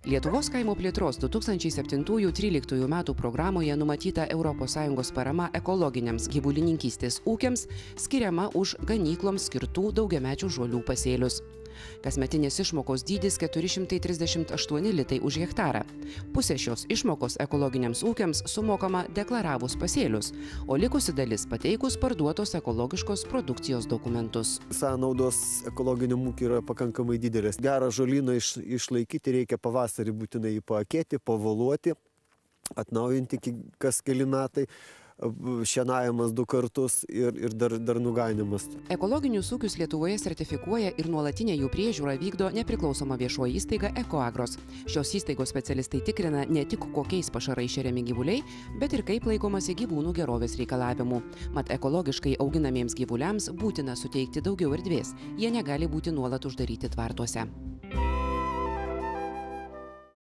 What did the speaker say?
Lietuvos kaimo plėtros 2007–2013 metų programoje numatyta ES parama ekologiniams gyvulininkystės ūkiams skiriama už ganykloms skirtų daugiamečių žolių pasėlius. Kasmetinės išmokos dydis 438 litai už hektarą. Pusė šios išmokos ekologiniams ūkiams sumokama deklaravus pasėlius, o likusi dalis pateikus parduotos ekologiškos produkcijos dokumentus. Sąnaudos ekologiniam ūkiui yra pakankamai didelės. Gerą žolyną išlaikyti reikia pavasarį būtinai jį paakėti, pavaluoti, atnaujinti kas keli metai. Šienavimas 2 kartus ir dar nuganimas. Ekologinius ūkius Lietuvoje sertifikuoja ir nuolatinę jų priežiūrą vykdo nepriklausoma viešoji įstaiga Ekoagros. Šios įstaigos specialistai tikrina ne tik kokiais pašarais šeriami gyvuliai, bet ir kaip laikomasi gyvūnų gerovės reikalavimų. Mat ekologiškai auginamiems gyvuliams būtina suteikti daugiau erdvės. Jie negali būti nuolat uždaryti tvartuose.